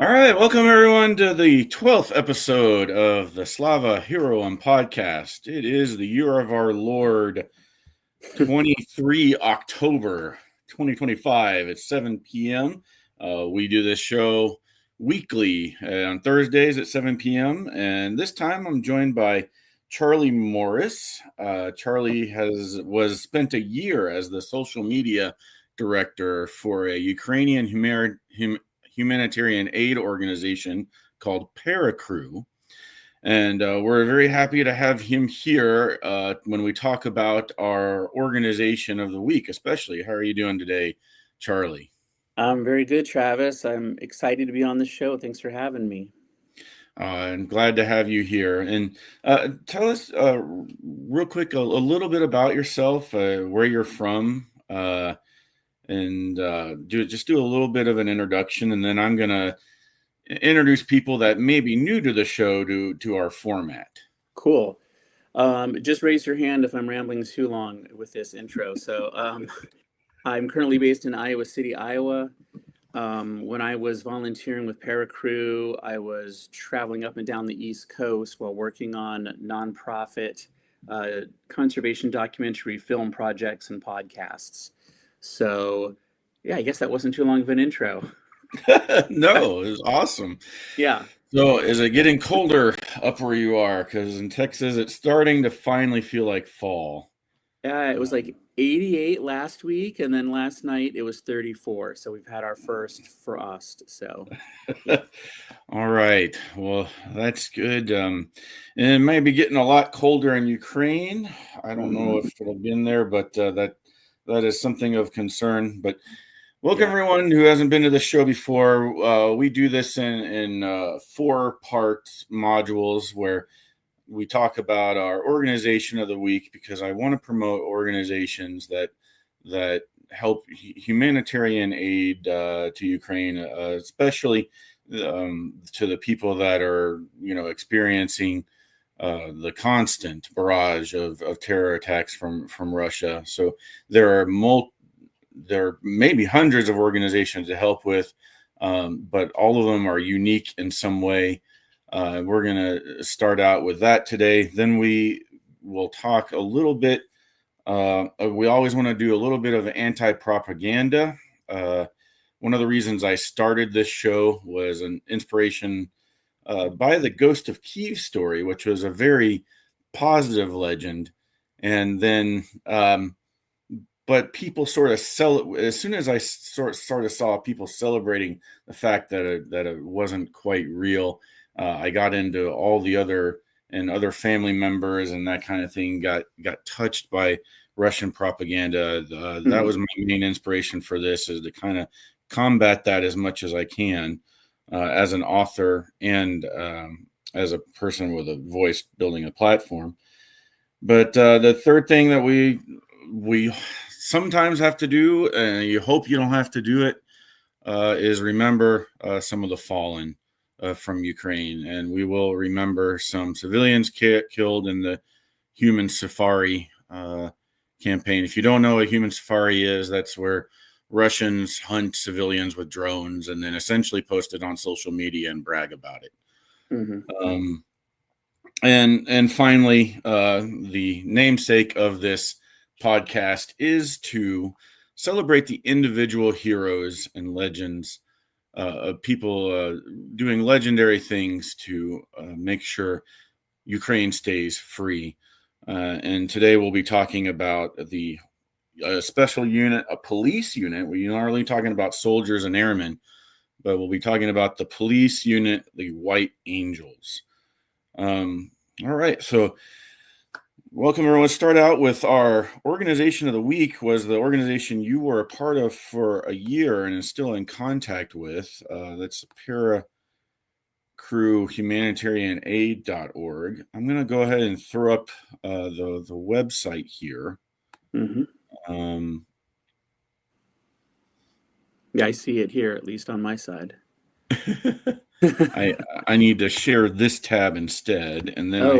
All right, welcome everyone to the 12th episode of the Slava Heroyam podcast. It is the year of our Lord, 23 October 2025 at 7 p.m. We do this show weekly on Thursdays at 7 p.m. And this time I'm joined by Charlie Morris. Charlie was spent a year as the social media director for a Ukrainian humanitarian aid organization called Paracrew. And we're very happy to have him here when we talk about our organization of the week, especially. How are you doing today, Charlie? I'm very good, Travis. I'm excited to be on the show. Thanks for having me. I'm glad to have you here. And tell us real quick a little bit about yourself, where you're from, and do a little bit of an introduction, and then I'm going to introduce people that may be new to the show to our format. Cool. Just raise your hand if I'm rambling too long with this intro. I'm currently based in Iowa City, Iowa. When I was volunteering with Paracrew, I was traveling up and down the East Coast while working on nonprofit conservation documentary film projects and podcasts. So, yeah, I guess that wasn't too long of an intro. No, it was awesome. Yeah. So, is it getting colder up where you are? Because in Texas, it's starting to finally feel like fall. It was like 88 last week, and then last night it was 34. So we've had our first frost. So, All right. Well, that's good. And it may be getting a lot colder in Ukraine. I don't know if it'll be in there, but that is something of concern. But welcome everyone who hasn't been to the show before. We do this in 4-part modules where we talk about our organization of the week, because I want to promote organizations that help humanitarian aid to Ukraine, especially to the people that are experiencing the constant barrage of terror attacks from Russia. So there are maybe hundreds of organizations to help with, but all of them are unique in some way. We're going to start out with that today. Then we will talk a little bit. We always want to do a little bit of anti-propaganda. One of the reasons I started this show was an inspiration by the Ghost of Kiev story, which was a very positive legend. And then, but people sort of as soon as I sort of saw people celebrating the fact that it wasn't quite real, I got into all the other family members and that kind of thing got touched by Russian propaganda. That was my main inspiration for this, is to kind of combat that as much as I can, as an author and as a person with a voice building a platform. But the third thing that we sometimes have to do, and you hope you don't have to do it, is remember some of the fallen from Ukraine. And we will remember some civilians killed in the human safari campaign. If you don't know what human safari is, that's where Russians hunt civilians with drones and then essentially post it on social media and brag about it. Mm-hmm. And finally, the namesake of this podcast is to celebrate the individual heroes and legends of people doing legendary things to make sure Ukraine stays free. And today we'll be talking about the special unit, a police unit. We're not really talking about soldiers and airmen, but we'll be talking about the police unit, the White Angels. All right, so welcome everyone. Let's start out with our organization of the week. Was the organization you were a part of for a year and is still in contact with. That's paracrewhumanitarianaid.org. I'm going to go ahead and throw up the website here. Mm-hmm. Yeah, I see it here, at least on my side. I need to share this tab instead, and then I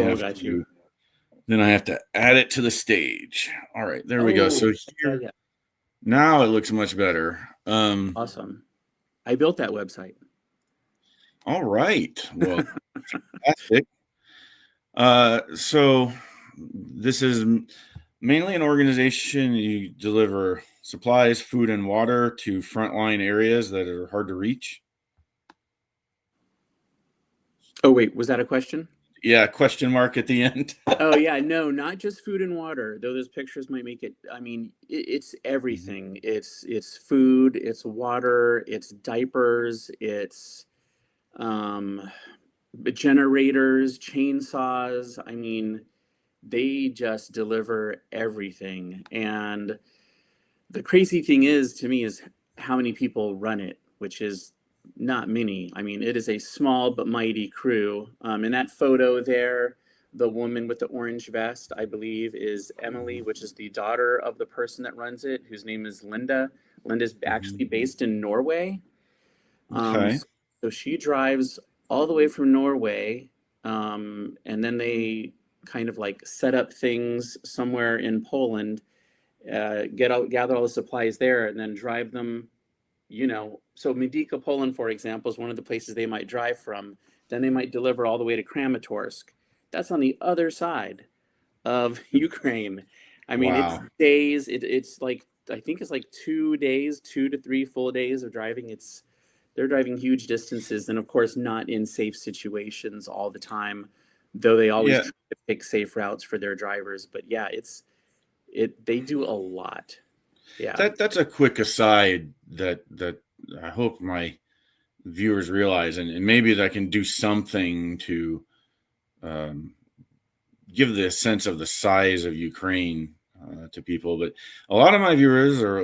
have to add it to the stage. All right, there we go. So here, now it looks much better. Awesome. I built that website. All right. Well, fantastic. So this is mainly an organization. You deliver supplies, food, and water to frontline areas that are hard to reach. Oh, wait, was that a question? Yeah, question mark at the end. Oh yeah, no, not just food and water. Though those pictures might make it. I mean, it's Mhm. everything. It's food, it's water, it's diapers, it's um, generators, chainsaws. I mean, they just deliver everything. And the crazy thing is, to me, is how many people run it, which is not many. I mean, it is a small but mighty crew. In that photo there, the woman with the orange vest, I believe, is Emily, Mhm. which is the daughter of the person that runs it, whose name is Linda. Linda's Mhm. actually based in Norway. Um, Okay. so she drives all the way from Norway, and then they kind of like set up things somewhere in Poland, gather all the supplies there, and then drive them. So Medyka, Poland, for example, is one of the places they might drive from. Then they might deliver all the way to Kramatorsk. That's on the other side of Ukraine. I mean, it's Wow. days. It's like I think it's like 2 days, 2 to 3 full days of driving. They're driving huge distances, and of course, not in safe situations all the time. Though they always Yeah, try to pick safe routes for their drivers. But yeah, they do a lot. Yeah. that's a quick aside that I hope my viewers realize, and maybe that I can do something to um, give the sense of the size of Ukraine to people. But a lot of my viewers or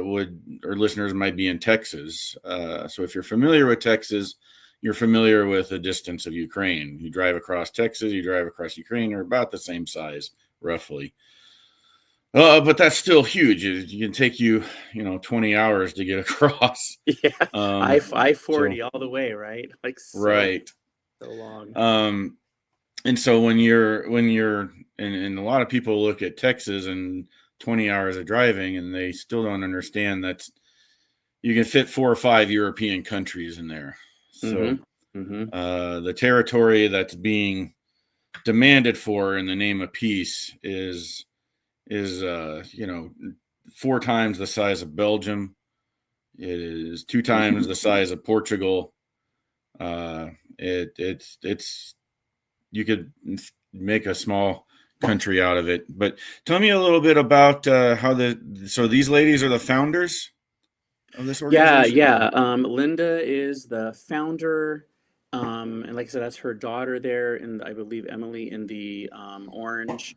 listeners might be in Texas. So if you're familiar with Texas, you're familiar with the distance of Ukraine. You drive across Texas, you drive across Ukraine, are about the same size, roughly. But that's still huge. It can take you, 20 hours to get across. Yeah. Um, I so 40 all the way, right? Like so right. so long. Um, and so when you're and a lot of people look at Texas and 20 hours of driving and they still don't understand that you can fit 4 or 5 European countries in there. So Mm-hmm. Mm-hmm. the territory that's being demanded for in the name of peace is 4 times the size of Belgium. It is 2 times Mm-hmm. the size of Portugal. It's you could make a small country out of it. But tell me a little bit about how so these ladies are the founders of this Yeah, organization. yeah. Linda is the founder. And like I said, that's her daughter there, and I believe Emily in the orange,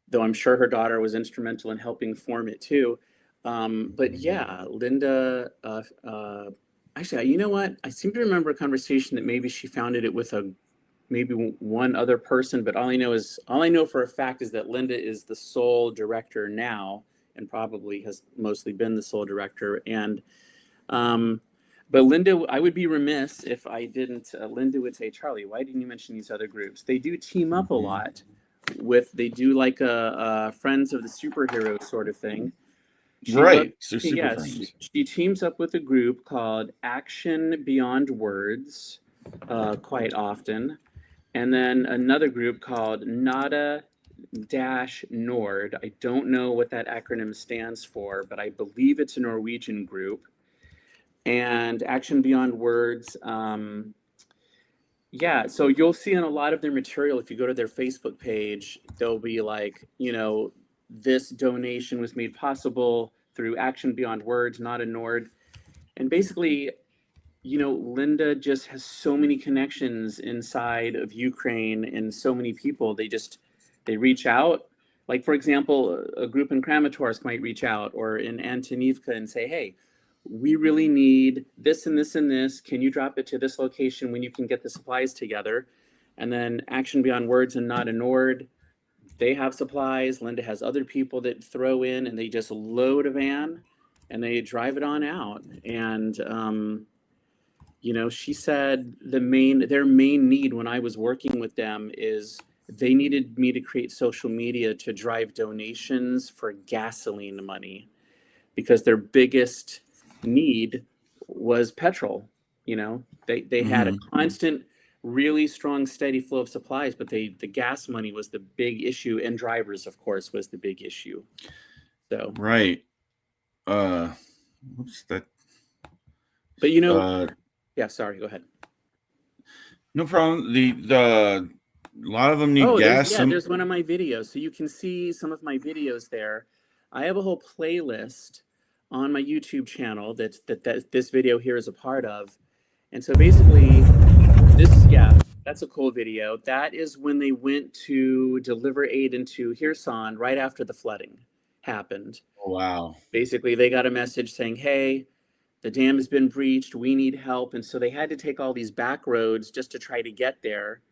though I'm sure her daughter was instrumental in helping form it too. But yeah, Linda, actually, you know what? I seem to remember a conversation that maybe she founded it with maybe one other person, but all I know for a fact is that Linda is the sole director now, and probably has mostly been the sole director. And um, but Linda, I would be remiss if I didn't. Linda would say, Charlie, why didn't you mention these other groups? They do team up a Mm-hmm. lot they do like a Friends of the Superheroes sort of thing. She loves, Right, so super yeah, friends. she teams up with a group called Action Beyond Words quite often. And then another group called Nada Dash Nord. I don't know what that acronym stands for, but I believe it's a Norwegian group. And Action Beyond Words. Yeah, so you'll see in a lot of their material, if you go to their Facebook page, they'll be like, this donation was made possible through Action Beyond Words, not a Nord. And basically, Linda just has so many connections inside of Ukraine and so many people. They reach out. Like, for example, a group in Kramatorsk might reach out or in Antonivka and say, hey, we really need this and this and this. Can you drop it to this location when you can get the supplies together? And then Action Beyond Words and Not a Nord, they have supplies. Linda has other people that throw in and they just load a van and they drive it on out. And she said their main need when I was working with them is they needed me to create social media to drive donations for gasoline money because their biggest need was petrol. They had a Mm-hmm. constant really strong, steady flow of supplies, but the gas money was the big issue, and drivers, of course, was the big issue. So, Right. Uh, whoops, that. but you know, Uh, yeah, sorry, go ahead. no problem. The a lot of them need Oh, gas. Some. there's one of my videos. So you can see some of my videos there. I have a whole playlist on my YouTube channel that this video here is a part of. And so basically, that's a cool video. That is when they went to deliver aid into Kherson right after the flooding happened. Oh, wow. Basically, they got a message saying, "Hey, the dam has been breached. We need help." And so they had to take all these back roads just to try to get there.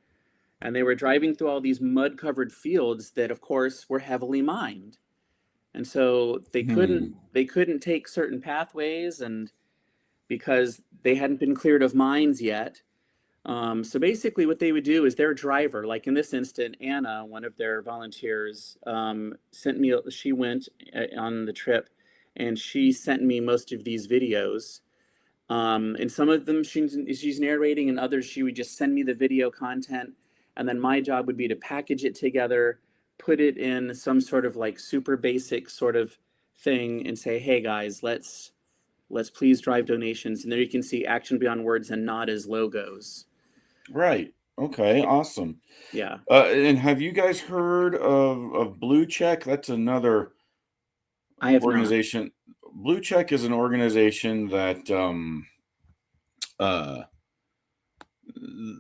And they were driving through all these mud-covered fields that, of course, were heavily mined. And so Hmm. they couldn't take certain pathways, and because they hadn't been cleared of mines yet. So basically, what they would do is their driver, like in this instant, Anna, one of their volunteers, sent me. She went on the trip, and she sent me most of these videos. And some of them she's narrating, and others she would just send me the video content, and then my job would be to package it together, put it in some sort of like super basic sort of thing, and say, "Hey guys, let's please drive donations." And there you can see Action Beyond Words and Not as logos. Right. Okay. Awesome. Yeah, And have you guys heard of Blue Check? That's another I have not. organization. Blue Check is an organization that uh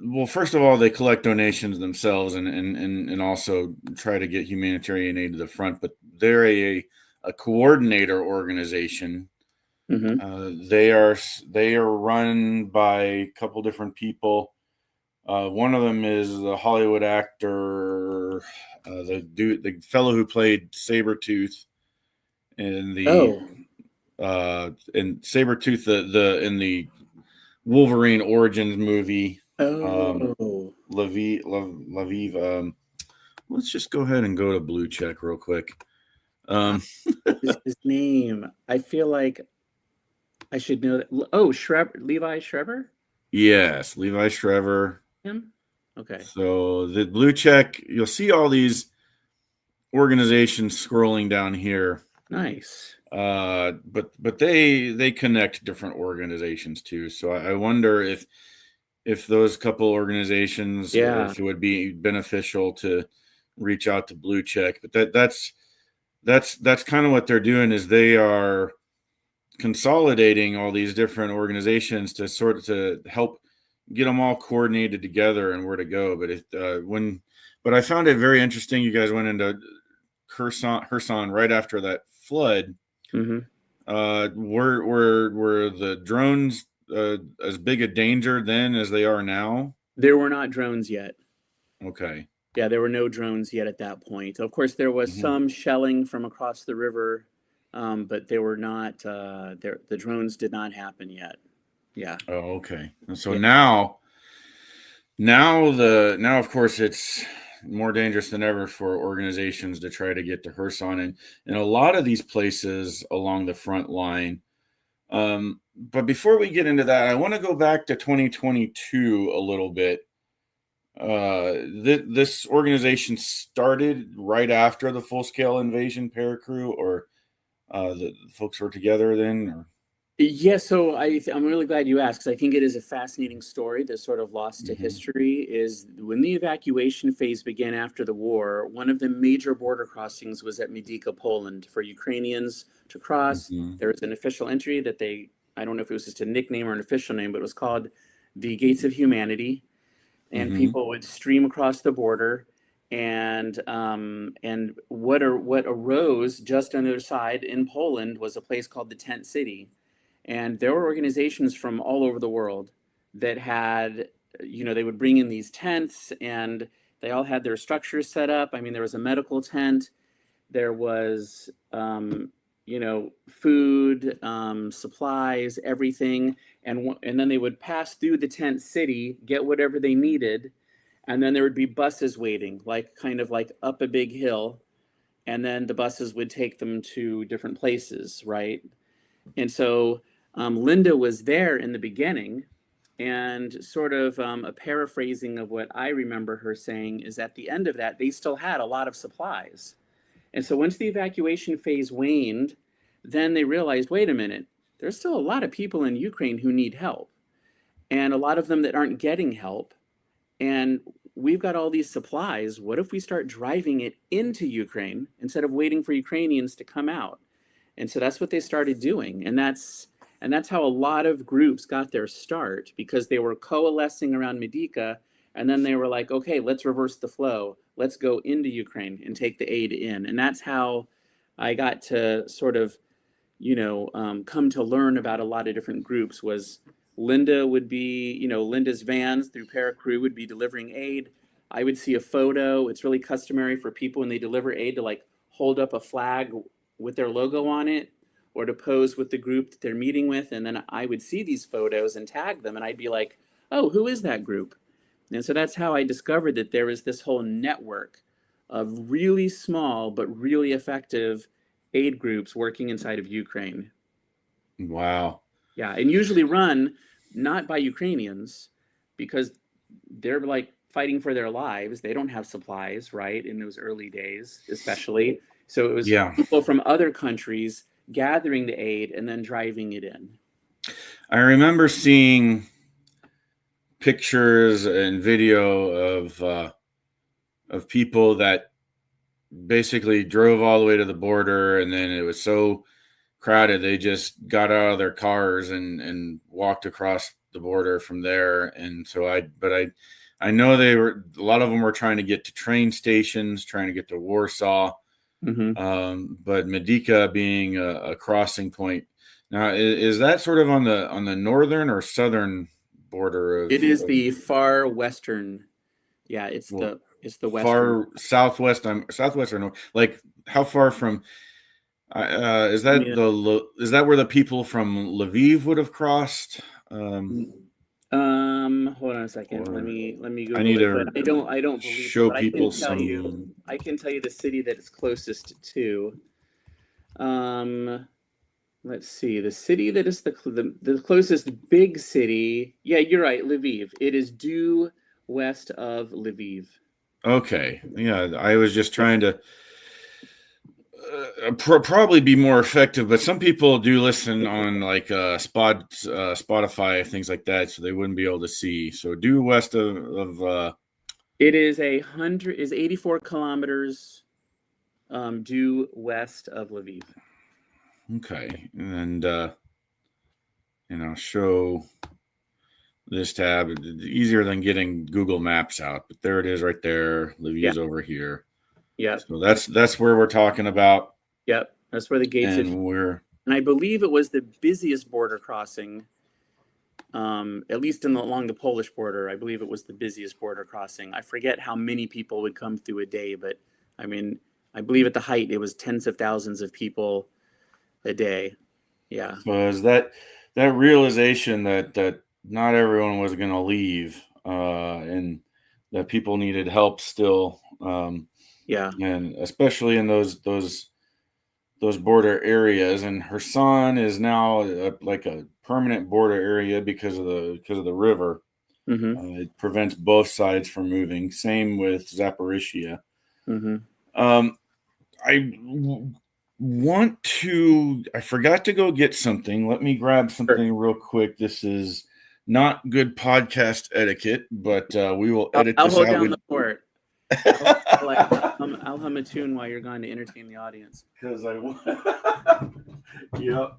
well, first of all, they collect donations themselves and also try to get humanitarian aid to the front, but they're a coordinator organization. Mm-hmm. They are run by a couple different people. One of them is the Hollywood actor, the fellow who played Sabretooth in the Oh, Sabretooth, in the Wolverine Origins movie. Um, oh, Laviv. Let's just go ahead and go to Blue Check real quick. Um, is his name? I feel like I should know that. Oh, Levi Schreiber? yes, Levi Shriver. Him? Okay. So the Blue Check, you'll see all these organizations scrolling down here. Nice. But they connect different organizations too. So I wonder if those couple organizations, Yeah. if it would be beneficial to reach out to Blue Check. But that's kind of what they're doing, is they are consolidating all these different organizations to sort of to help get them all coordinated together and where to go. But I found it very interesting. You guys went into Kherson right after that flood. Mm-hmm. Were the drones as big a danger then as they are now? There were not drones yet. Okay. Yeah, there were no drones yet at that point. Of course, there was Mhm. some shelling from across the river, but they were not. The drones did not happen yet. Yeah. Oh, okay. And so Yeah. now of course it's more dangerous than ever for organizations to try to get to Kherson, and a lot of these places along the front line. But before we get into that, I want to go back to 2022 a little bit. This organization started right after the full scale invasion paracrew, or the folks were together then, or Yeah, so I'm really glad you asked, because I think it is a fascinating story that's sort of lost to hmm history. Is when the evacuation phase began after the war, one of the major border crossings was at Medyka, Poland, for Ukrainians to cross. hmm There was an official entry that I don't know if it was just a nickname or an official name, but it was called the Gates of Humanity, and hmm people would stream across the border. And what arose just on the other side in Poland was a place called the Tent City, and there were organizations from all over the world that had, they would bring in these tents, and they all had their structures set up. I mean, there was a medical tent, there was, food, supplies, everything. And then they would pass through the tent city, get whatever they needed. And then there would be buses waiting, like kind of like up a big hill. And then the buses would take them to different places, right? And so Linda was there in the beginning, And sort of a paraphrasing of what I remember her saying is at the end of that, they still had a lot of supplies. And so once the evacuation phase waned, then they realized, wait a minute, there's still a lot of people in Ukraine who need help, and a lot of them that aren't getting help. And we've got all these supplies. What if we start driving it into Ukraine instead of waiting for Ukrainians to come out? And so that's what they started doing. And that's how a lot of groups got their start, because they were coalescing around Medica, and then they were like, okay, let's reverse the flow. Let's go into Ukraine and take the aid in. And that's how I got to sort of, come to learn about a lot of different groups. Was Linda would be, Linda's vans through Paracrew would be delivering aid. I would see a photo. It's really customary for people when they deliver aid to like hold up a flag with their logo on it, or to pose with the group that they're meeting with. And then I would see these photos and tag them, and I'd be like, oh, who is that group? And so that's how I discovered that there was this whole network of really small but really effective aid groups working inside of Ukraine. Wow. Yeah, and usually run not by Ukrainians, because they're like fighting for their lives. They don't have supplies, right? In those early days, especially. So it was Yeah. people from other countries gathering the aid and then driving it in. I remember seeing pictures and video of people that basically drove all the way to the border, and then it was so crowded they just got out of their cars and walked across the border from there. And so I know a lot of them were trying to get to train stations, trying to get to Warsaw. But Medica being a crossing point. Now, is that sort of on the northern or southern border of? It is the far western. Yeah, it's Well, the western. far southwest? Southwest or north? Like how far from? Is I that mean, is that where the people from Lviv would have crossed? hold on a second. Let Or me I Google need it, but to I don't believe so. show But people some. I can tell you the city that it's closest to. Let's see. The city that is the closest big city. Yeah, you're right. Lviv. It is due west of Lviv. Okay, yeah, I was just Yeah. trying to probably be more effective, but some people do listen on like Spotify, things like that, so they wouldn't be able to see. So due west of It is 84 kilometers due west of Lviv. okay, and show this tab. It's easier than getting Google Maps out, but there it is right there. Yeah. Liv's over here. Yep. So that's where we're talking about. Yep. That's where the gates had. And I believe it was the busiest border crossing, at least along the Polish border. I believe it was the busiest border crossing. I forget how many people would come through a day, but I mean, I believe at the height it was tens of thousands of people a day. Yeah. was that realization that not everyone was going to leave, and that people needed help still, Yeah. and especially in those border areas. And her son is now like a permanent border area because of the river. Mm-hmm. It prevents both sides from moving. Same with Zaporizhia. Mm-hmm. I I forgot to go get something. Let me grab something real quick. This is not good podcast etiquette, but we will edit I'll this hold out. down the fort. I'll hum a tune while you're gone to entertain the audience. Because yep.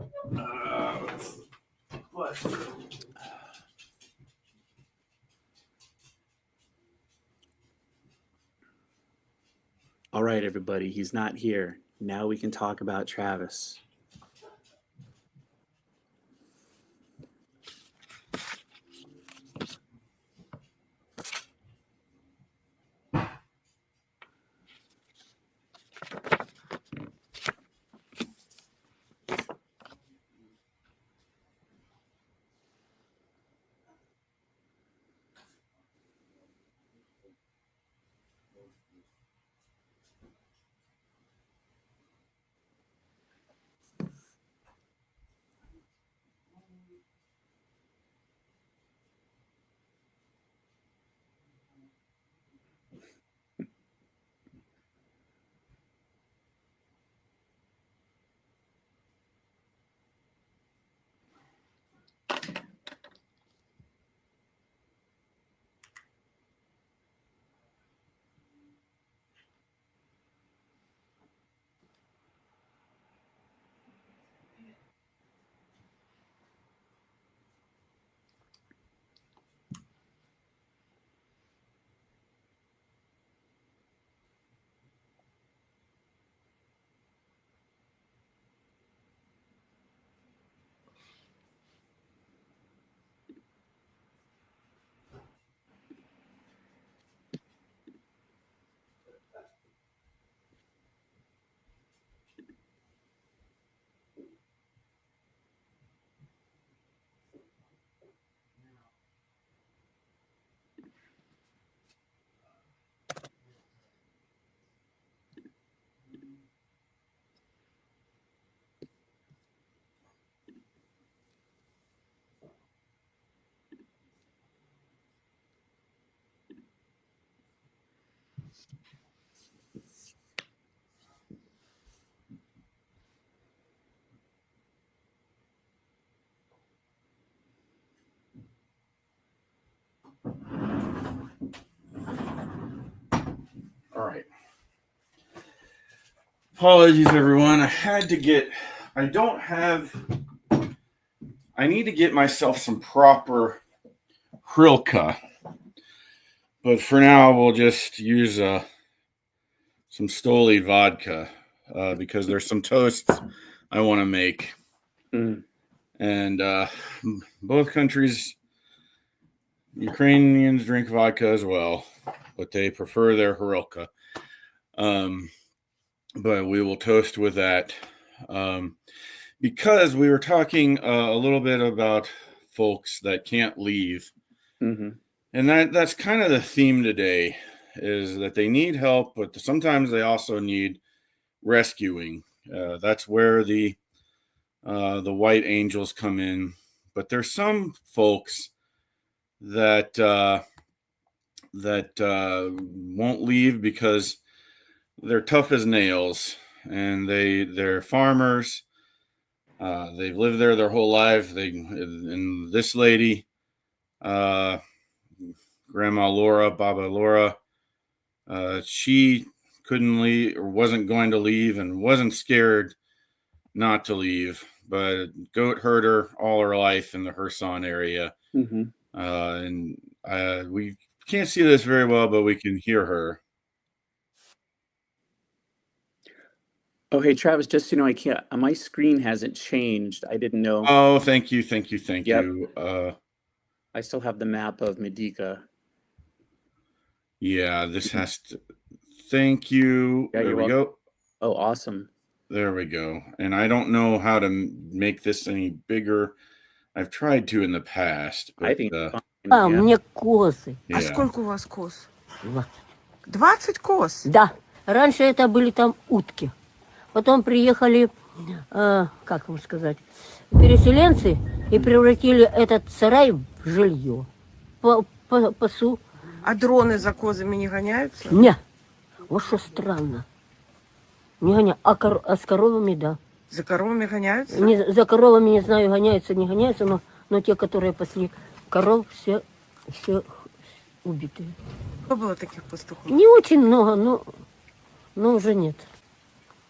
All right, everybody, he's not here. Now we can talk about Travis. Apologies, everyone. I need to get myself some proper Hrilka. But for now, we'll just use some Stoli vodka because there's some toasts I want to make. Mm. And both countries, Ukrainians drink vodka as well, but they prefer their Hrilka. But we will toast with that. Because we were talking a little bit about folks that can't leave. Mm-hmm. And that's kind of the theme today, is that they need help, but sometimes they also need rescuing. That's where the white angels come in. But there's some folks that won't leave because they're tough as nails, and they're farmers. They've lived there their whole life. And this lady, Grandma Laura, Baba Laura, she couldn't leave, or wasn't going to leave, and wasn't scared not to leave. But goat herder all her life in the Kherson area, Mm-hmm. and we can't see this very well, but we can hear her. Oh, hey, Travis, just so you know, I can't, my screen hasn't changed. I didn't know. Oh, thank you. Yep. You. I still have the map of Medica. Yeah, this has to. Thank you. Yeah, There you're we welcome. go. Oh, awesome. There we go. And I don't know how to make this any bigger. I've tried to in the past, I but think it's fine. А, Yeah. мне козы. yeah. А сколько у вас коз? 20. 20 коз? Да. Раньше это были там утки. Потом приехали, как вам сказать, переселенцы и превратили этот сарай в жилье. Пасу. А дроны за козами не гоняются? Не. Вот что странно. Не гоняют. А с коровами, да. За коровами гоняются? За коровами, не знаю, гоняются, не гоняются, но те, которые пасли коров, все убитые. Сколько было таких пастухов? Не очень много, но уже нет.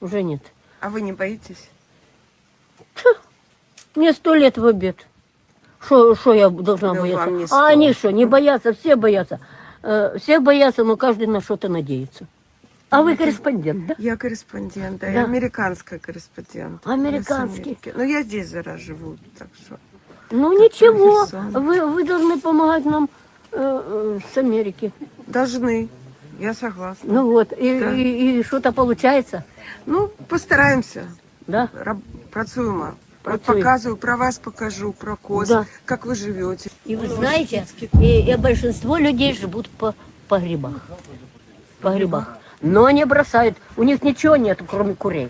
Уже нет. А вы не боитесь? Мне 100 лет в обед. Что я должна Да бояться? вам не А 100. они что, не боятся? Все боятся. Все боятся, но каждый на что-то надеется. А вы корреспондент, да? Я корреспондент, да, Да. я американская корреспондент. Американский. Ну, я здесь зараз живу, так что... Ну ничего, профессионал. вы должны помогать нам с Америки. Должны, я согласна. Ну вот, Да. и что-то получается, Ну, постараемся. да? Працуємо. Вот Працуем. показываю, про вас покажу, про коз, Да. как вы живете. И вы знаете, и большинство людей живут по грибах. По грибах. Но не бросают. У них ничего нет, кроме курей.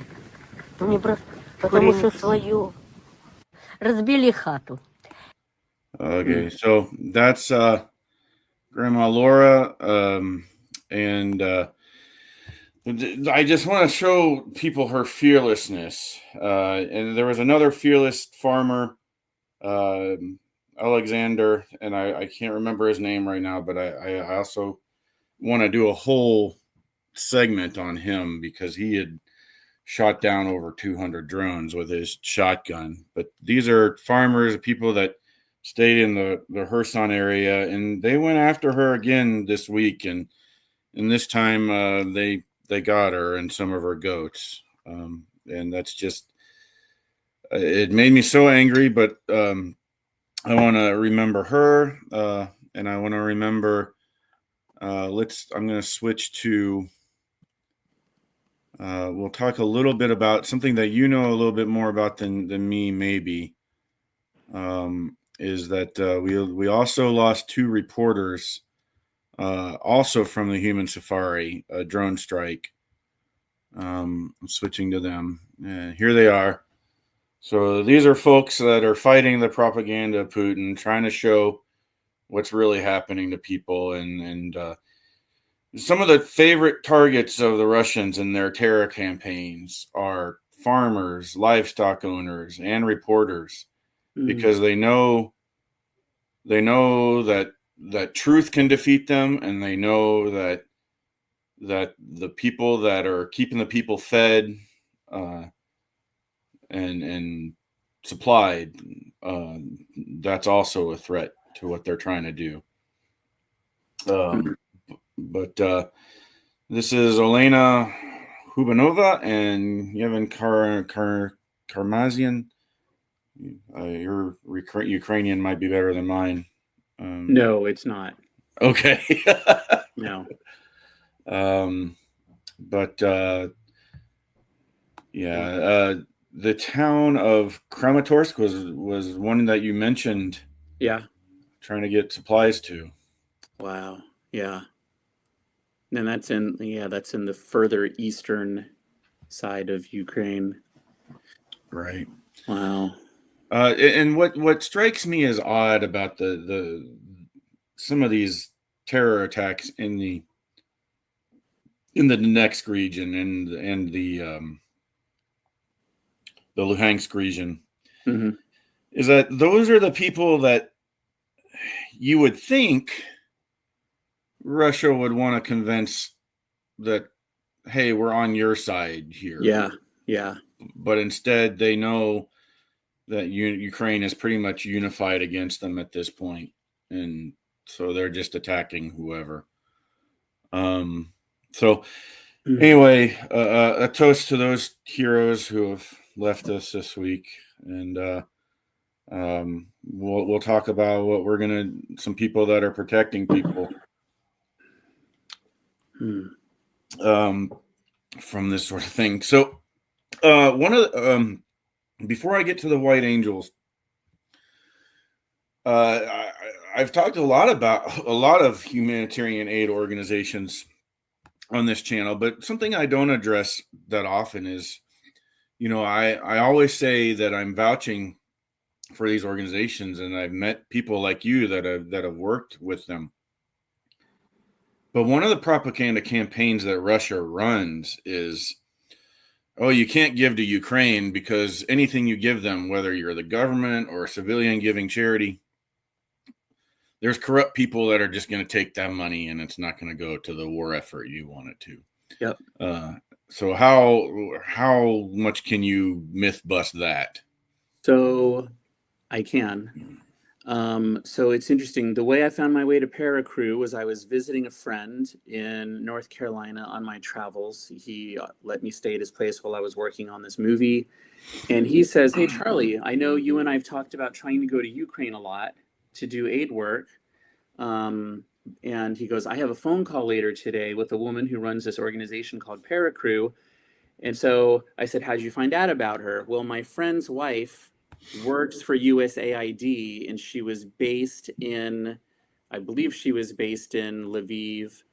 Они потому Курей что нет. свою. Разбили хату. Okay, so that's Grandma Laura, and I just want to show people her fearlessness. And there was another fearless farmer, Alexander, and I can't remember his name right now, but I also want to do a whole segment on him because he had shot down over 200 drones with his shotgun. But these are farmers, people that stayed in the Kherson area, and they went after her again this week, and this time they got her and some of her goats, and that's just it made me so angry. But I want to remember her, and I want to remember. I'm going to switch to. We'll talk a little bit about something that you know a little bit more about than me, maybe. Is that we also lost 2 reporters, also from the Human Safari, a drone strike. I'm switching to them. And here they are. So these are folks that are fighting the propaganda of Putin, trying to show what's really happening to people. And some of the favorite targets of the Russians in their terror campaigns are farmers, livestock owners, and reporters. Because they know that truth can defeat them, and they know that the people that are keeping the people fed and supplied, that's also a threat to what they're trying to do. But this is Olena Hubanova and Yevhen Karmazian. Your Ukrainian might be better than mine. No, it's not. Okay. No. But the town of Kramatorsk was one that you mentioned. Yeah. Trying to get supplies to. Wow. Yeah. And that's in the further eastern side of Ukraine. Right. Wow. And what strikes me as odd about the some of these terror attacks in the Donetsk region and the Luhansk region Mm-hmm. is that those are the people that you would think Russia would want to convince that, hey, we're on your side here. Yeah. Yeah. But instead, they know that Ukraine is pretty much unified against them at this point, and so they're just attacking whoever. So anyway, a toast to those heroes who have left us this week, and we'll talk about what some people that are protecting people from this sort of thing. So one of the, before I get to the White Angels, I've talked a lot about a lot of humanitarian aid organizations on this channel, but something I don't address that often is, I always say that I'm vouching for these organizations, and I've met people like you that have worked with them. But one of the propaganda campaigns that Russia runs is, oh, you can't give to Ukraine because anything you give them, whether you're the government or a civilian giving charity, there's corrupt people that are just going to take that money and it's not going to go to the war effort you want it to. Yep. So how much can you myth bust that? So I can. So it's interesting. The way I found my way to Paracrew was I was visiting a friend in North Carolina on my travels. He let me stay at his place while I was working on this movie. And he says, "Hey, Charlie, I know you and I have talked about trying to go to Ukraine a lot to do aid work." And he goes, "I have a phone call later today with a woman who runs this organization called Paracrew." And so I said, "How'd you find out about her?" Well, my friend's wife works for USAID, and she was based in, I believe she was based in Lviv.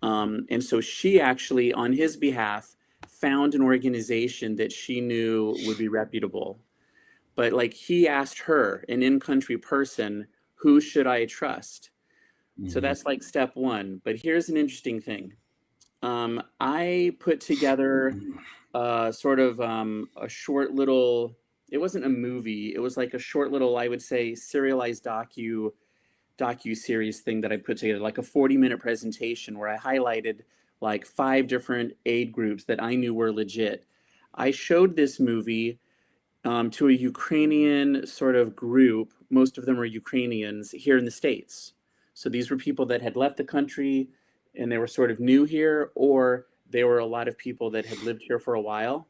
And so she actually, on his behalf, found an organization that she knew would be reputable. But like he asked her, an in-country person, who should I trust? So that's like step one. But here's an interesting thing. I put together sort of a short little, it wasn't a movie, it was like a short little, I would say, serialized docu-series thing that I put together, like a 40-minute presentation where I highlighted like 5 different aid groups that I knew were legit. I showed this movie to a Ukrainian sort of group. Most of them are Ukrainians here in the States. So these were people that had left the country and they were sort of new here, or they were a lot of people that had lived here for a while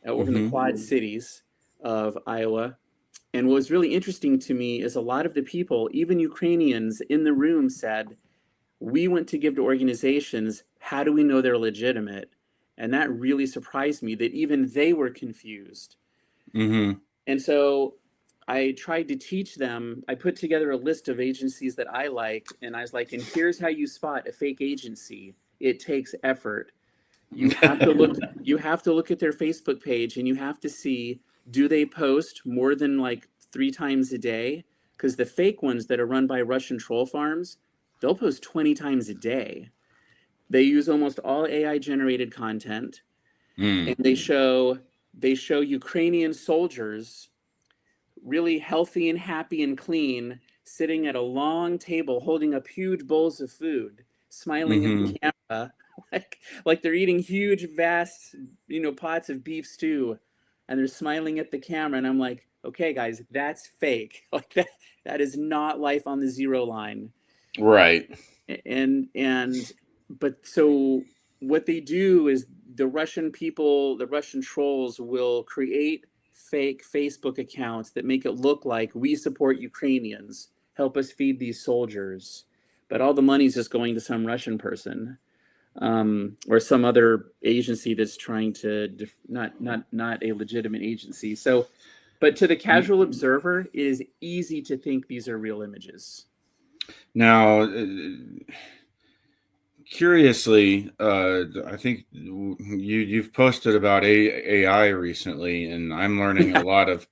over in the Quad Cities of Iowa. And what was really interesting to me is a lot of the people, even Ukrainians in the room, said, "We went to give to organizations. How do we know they're legitimate?" And that really surprised me that even they were confused. And so I tried to teach them. I put together a list of agencies that I like, and I was like, and here's how you spot a fake agency. It takes effort. You have to look at their Facebook page, and you have to see, do they post more than like 3 times a day? Because the fake ones that are run by Russian troll farms, they'll post 20 times a day. They use almost all AI generated content, and they show Ukrainian soldiers really healthy and happy and clean, sitting at a long table holding up huge bowls of food, smiling at the camera like they're eating huge, vast, pots of beef stew, and they're smiling at the camera, and I'm like, okay, guys, that's fake. Like that is not life on the zero line. Right. And but so what they do is the Russian people, the Russian trolls will create fake Facebook accounts that make it look like we support Ukrainians, help us feed these soldiers, but all the money's just going to some Russian person, or some other agency that's trying to not a legitimate agency. So, but to the casual observer, it is easy to think these are real images. Now, curiously, I think you've posted about AI recently, and I'm learning a lot of.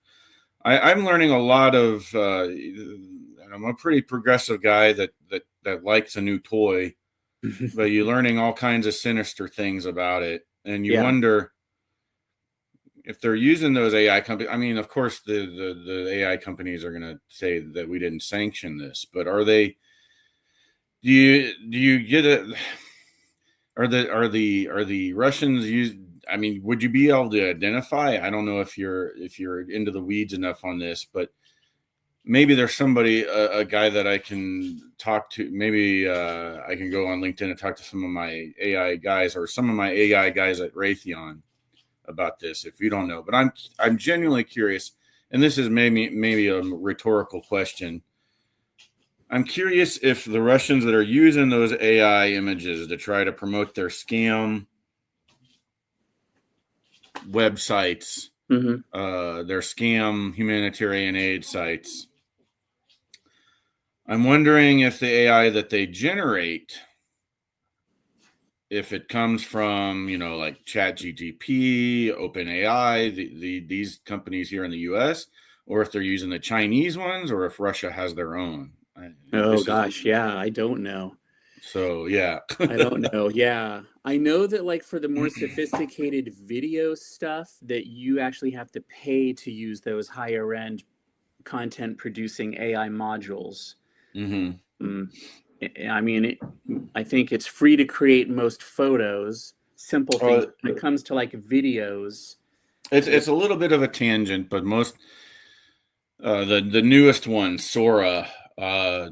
I'm learning a lot of. And I'm a pretty progressive guy that likes a new toy, but you're learning all kinds of sinister things about it, and you wonder if they're using those AI companies. I mean, of course, the AI companies are going to say that we didn't sanction this, but are they? Do you get it? Are the Russians use? I mean, would you be able to identify? I don't know if you're into the weeds enough on this, but maybe there's somebody, a guy that I can talk to. Maybe I can go on LinkedIn and talk to some of my AI guys or some of my AI guys at Raytheon about this. If you don't know, but I'm genuinely curious, and this is maybe a rhetorical question. I'm curious if the Russians that are using those AI images to try to promote their scam websites, their scam humanitarian aid sites, I'm wondering if the AI that they generate, if it comes from, like ChatGPT, OpenAI, these companies here in the US, or if they're using the Chinese ones, or if Russia has their own. Yeah, I don't know. So, yeah. I don't know. Yeah. I know that like for the more sophisticated video stuff that you actually have to pay to use those higher end content producing AI modules. I mean, I think it's free to create most photos, simple things. When it comes to like videos, it's a little bit of a tangent, but most the newest one, Sora, they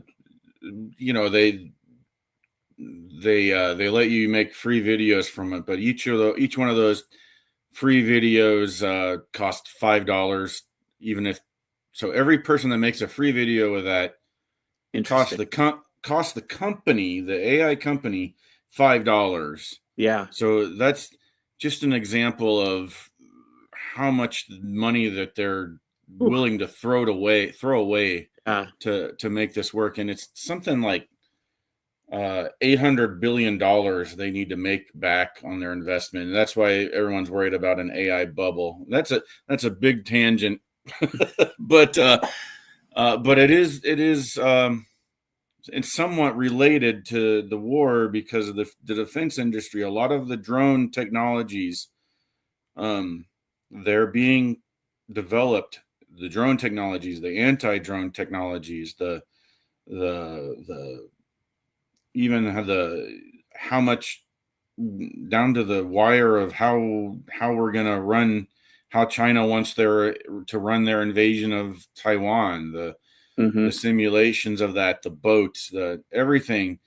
let you make free videos from it, but each one of those free videos cost $5. Even if so, every person that makes a free video with that costs the company, the AI company, $5. Yeah. So that's just an example of how much money that they're willing to throw away to make this work, and it's something like $800 billion they need to make back on their investment. And that's why everyone's worried about an AI bubble. That's a big tangent, but it is it's somewhat related to the war because of the defense industry. A lot of the drone technologies, they're being developed. The drone technologies, the anti-drone technologies, the even how much down to the wire of how we're going to run, how China wants to run their invasion of Taiwan, the simulations of that, the boats, everything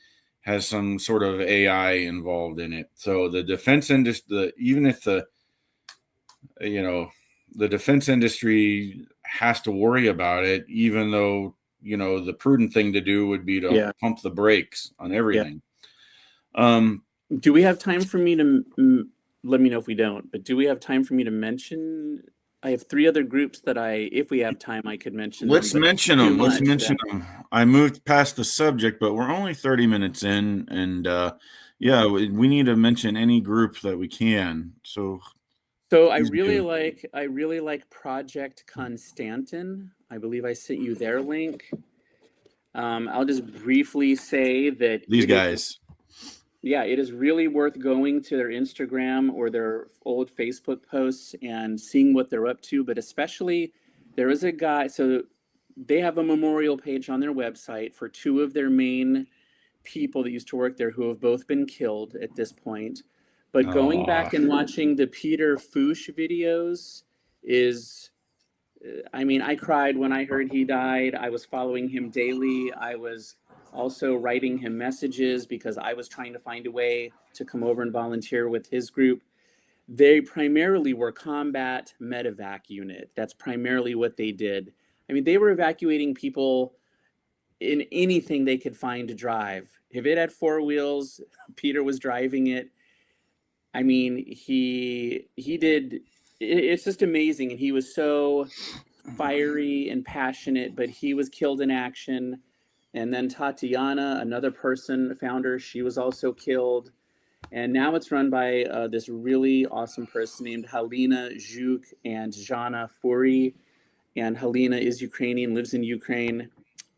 has some sort of AI involved in it. So the defense industry, even if the defense industry has to worry about it, even though the prudent thing to do would be to pump the brakes on everything. Do we have time for me to let me know if we don't, but do we have time for me to mention? I have 3 other groups that if we have time, I could mention. Let's mention them. I moved past the subject, but we're only 30 minutes in, and we need to mention any group that we can. So I really like Project Constantin. I believe I sent you their link. I'll just briefly say that these guys. It is really worth going to their Instagram or their old Facebook posts and seeing what they're up to. But especially, there is a guy. So they have a memorial page on their website for 2 of their main people that used to work there who have both been killed at this point. But going back and watching the Peter Foosh videos is, I mean, I cried when I heard he died. I was following him daily. I was also writing him messages because I was trying to find a way to come over and volunteer with his group. They primarily were combat medevac unit. That's primarily what they did. I mean, they were evacuating people in anything they could find to drive. If it had four wheels, Peter was driving it. I mean, he did. It's just amazing, and he was so fiery and passionate. But he was killed in action. And then Tatiana, another person, founder, she was also killed. And now it's run by this really awesome person named Halina Zhuk and Jana Furi. And Halina is Ukrainian, lives in Ukraine.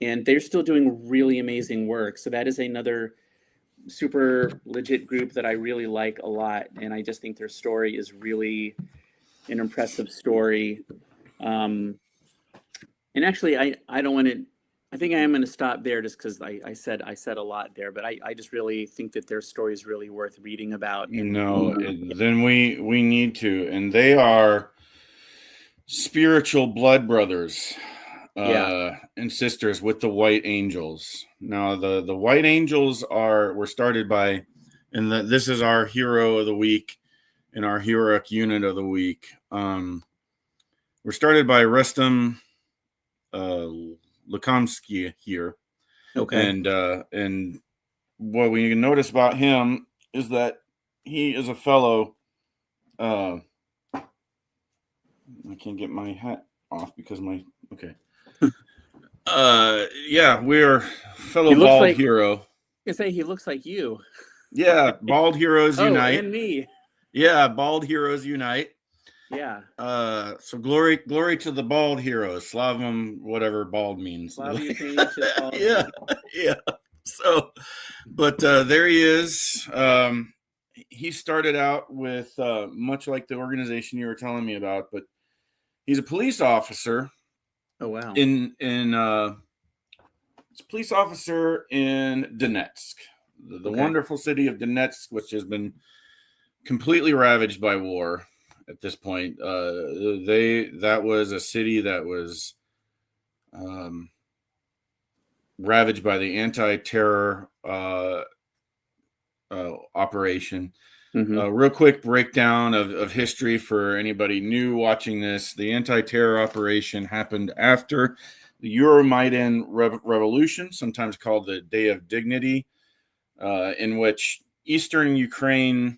And they're still doing really amazing work. So that is another super legit group that I really like a lot. And I just think their story is really an impressive story. And actually, I don't want to, I think I am going to stop there just because I said a lot there, but I just really think that their story is really worth reading about. Then we need to, and they are spiritual blood brothers and sisters with the White Angels. Now the White Angels were started by, and this is our hero of the week and our heroic unit of the week. We're started by Rustam Lukamsky here. Okay. And what we can notice about him is that he is a fellow. I can't get my hat off because okay. We're fellow bald hero. I say he looks like you. Yeah, bald heroes unite. And me. Yeah, bald heroes unite. Yeah. So glory to the bald heroes. Slava, whatever bald means. Slava, yeah. So, but there he is. He started out with much like the organization you were telling me about, but he's a police officer. Oh wow! He's a police officer in Donetsk, the wonderful city of Donetsk, which has been completely ravaged by war at this point. That was a city that was ravaged by the anti-terror operation. Real quick breakdown of history for anybody new watching this. The anti-terror operation happened after the Euromaidan revolution, sometimes called the Day of Dignity, in which Eastern Ukraine,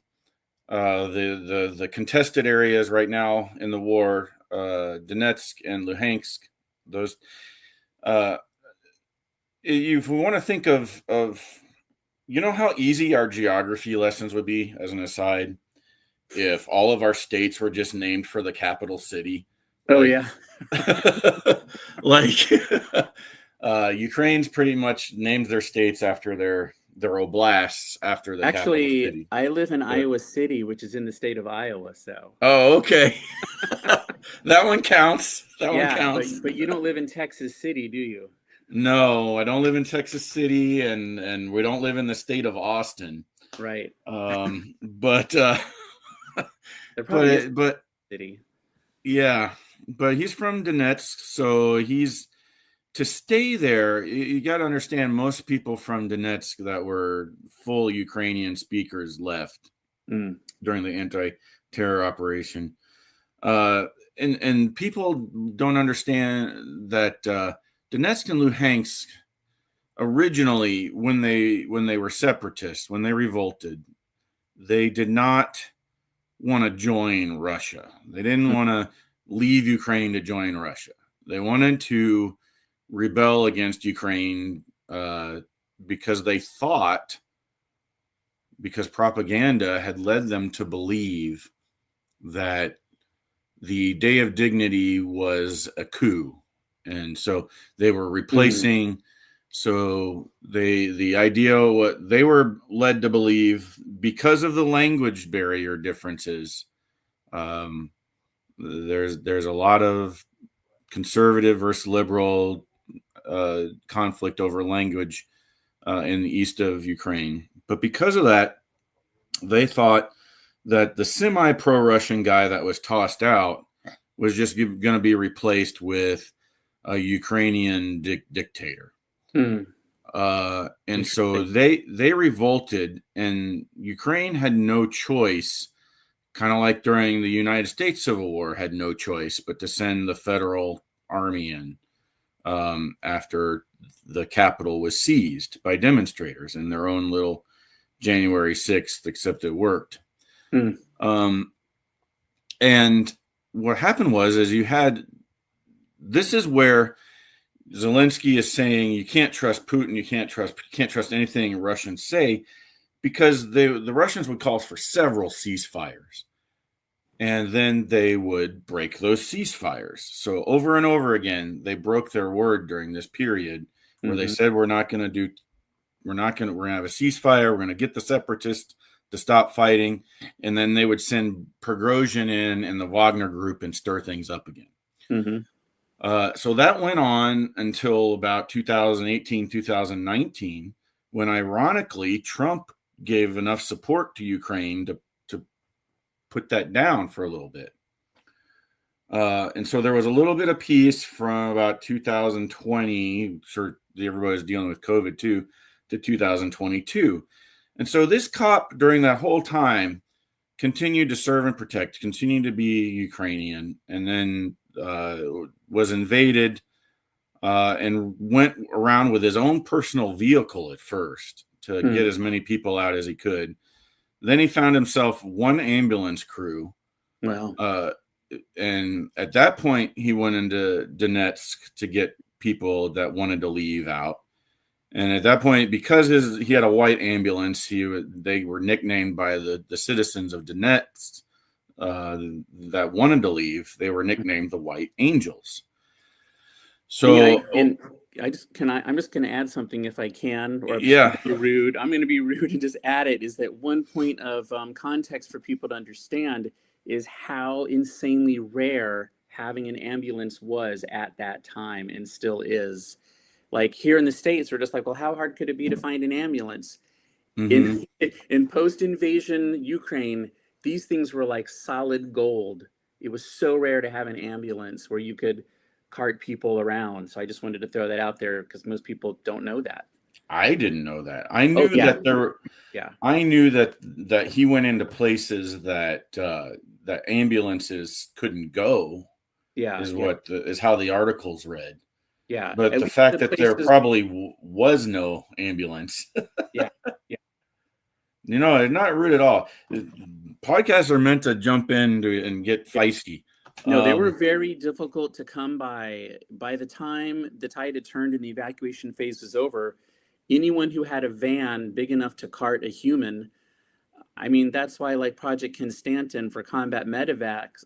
the contested areas right now in the war, Donetsk and Luhansk, those, if we want to think of you know how easy our geography lessons would be, as an aside, if all of our states were just named for the capital city? Ukraine's pretty much named their states after their oblasts after the capital city. I live in Iowa City, which is in the state of Iowa. So. Oh, okay. That one counts. One counts. But you don't live in Texas City, do you? No, I don't live in Texas City, and we don't live in the state of Austin. Right. But city. Yeah, but he's from Donetsk, so he's to stay there. You got to understand, most people from Donetsk that were full Ukrainian speakers left during the anti-terror operation. And people don't understand that Donetsk and Luhansk originally, when they were separatists, when they revolted, they did not want to join Russia. They didn't want to leave Ukraine to join Russia. They wanted to rebel against Ukraine because they thought, because propaganda had led them to believe that the Day of Dignity was a coup. And so they were replacing. So the idea, what they were led to believe, because of the language barrier differences, there's a lot of conservative versus liberal conflict over language in the east of Ukraine. But because of that, they thought that the semi-pro-Russian guy that was tossed out was just going to be replaced with a Ukrainian dictator. And so they revolted, and Ukraine had no choice, kind of like during the United States Civil War, had no choice but to send the federal army in after the capital was seized by demonstrators in their own little January 6th, except it worked. And what happened was, this is where Zelensky is saying you can't trust Putin, you can't trust anything Russians say, because the Russians would call for several ceasefires, and then they would break those ceasefires. So over and over again, they broke their word during this period where they said we're going to have a ceasefire, we're going to get the separatists to stop fighting, and then they would send Prigozhin in and the Wagner group and stir things up again. So that went on until about 2018, 2019, when ironically Trump gave enough support to Ukraine to put that down for a little bit. And so there was a little bit of peace from about 2020, sure, everybody was dealing with COVID too, to 2022. And so this cop during that whole time continued to serve and protect, continued to be Ukrainian, and then was invaded and went around with his own personal vehicle at first to get as many people out as he could. Then he found himself one ambulance crew. Wow. And at that point, he went into Donetsk to get people that wanted to leave out. And at that point, because he had a white ambulance, they were nicknamed by the citizens of Donetsk that wanted to leave. They were nicknamed the White Angels. So, I'm just going to add something if I can, or yeah, be rude. I'm going to be rude and just add it. Is that one point of context for people to understand is how insanely rare having an ambulance was at that time and still is. Like here in the States, we're just like, well, how hard could it be to find an ambulance? In post-invasion Ukraine, these things were like solid gold. It was so rare to have an ambulance where you could cart people around. So I just wanted to throw that out there because most people don't know that. I didn't know that. I knew that there were. Yeah. I knew that he went into places that that ambulances couldn't go. Yeah. Is how the articles read. Yeah. But the fact that there probably was no ambulance. Yeah. It's not rude at all. Podcasts are meant to jump in and get feisty. No, they were very difficult to come by. By the time the tide had turned and the evacuation phase was over, anyone who had a van big enough to cart a human, I mean, that's why like Project Constantin for combat medevacs,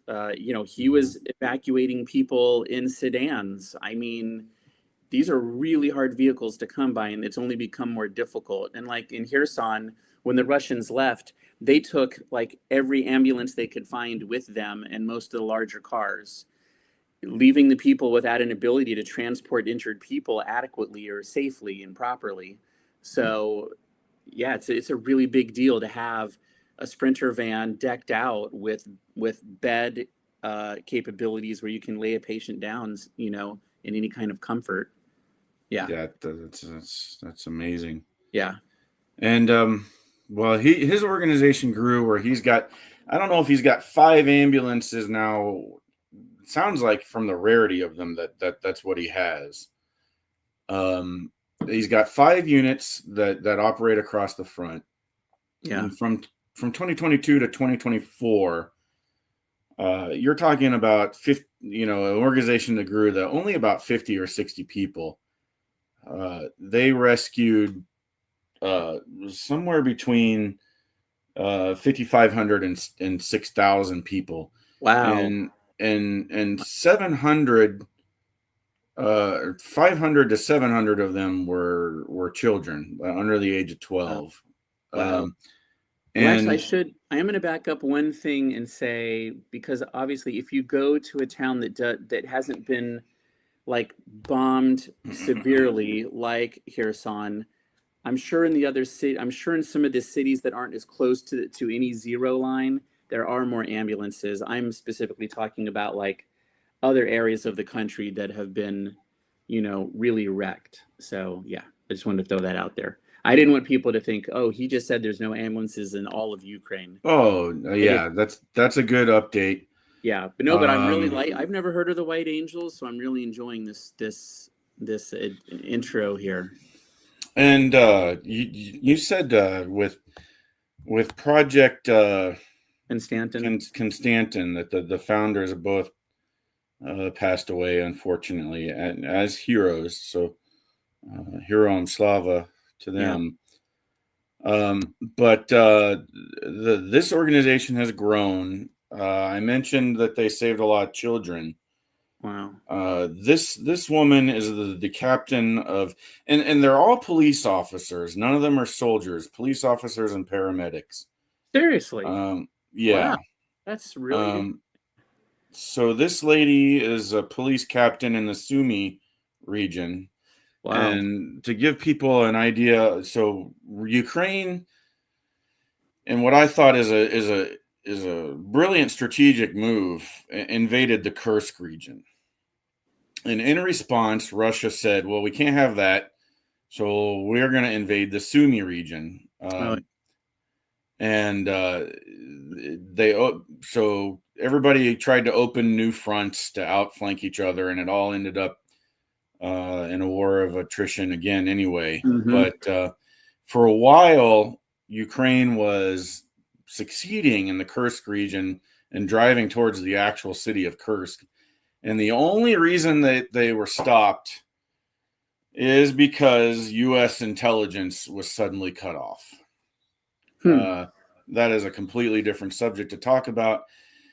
he was evacuating people in sedans. I mean, these are really hard vehicles to come by, and it's only become more difficult. And like in Kherson, when the Russians left, they took like every ambulance they could find with them and most of the larger cars, leaving the people without an ability to transport injured people adequately or safely and properly. So yeah, it's a really big deal to have a Sprinter van decked out with bed capabilities where you can lay a patient down, in any kind of comfort. Yeah. That's amazing. Yeah. And well, his organization grew where he's got, I don't know if he's got 5 ambulances now. It sounds like from the rarity of them that's what he has. He's got 5 units that operate across the front. Yeah. And from 2022 to 2024, you're talking about 50, an organization that grew that only about 50 or 60 people. They rescued somewhere between 5,500 and 6,000 people. Wow. And 700, 500 to 700 of them were children under the age of 12. Wow. Actually, I am going to back up one thing and say, because obviously if you go to a town that hasn't been like bombed severely like Kherson, I'm sure in the other city, I'm sure in some of the cities that aren't as close to any zero line, there are more ambulances. I'm specifically talking about like other areas of the country that have been, really wrecked. So yeah, I just wanted to throw that out there. I didn't want people to think, oh, he just said there's no ambulances in all of Ukraine. Oh, yeah, that's a good update. Yeah, but no, but I'm really Um, I've never heard of the White Angels, so I'm really enjoying this intro here. And you said with Project Constantin. Constantin that the founders have both passed away, unfortunately, as heroes. So Heroyam, Slava to them. But this organization has grown. I mentioned that they saved a lot of children. Wow. This woman is the captain of, and they're all police officers. None of them are soldiers. Police officers and paramedics. Seriously. Yeah. Wow. That's really So this lady is a police captain in the Sumy region. wow. And to give people an idea, so Ukraine, and what I thought is a brilliant strategic move, invaded the Kursk region. And in response, Russia said, well, we can't have that. So we're going to invade the Sumy region. And so everybody tried to open new fronts to outflank each other, and it all ended up in a war of attrition again anyway. But for a while, Ukraine was succeeding in the Kursk region and driving towards the actual city of Kursk. And the only reason that they were stopped is because U.S. intelligence was suddenly cut off. That is a completely different subject to talk about.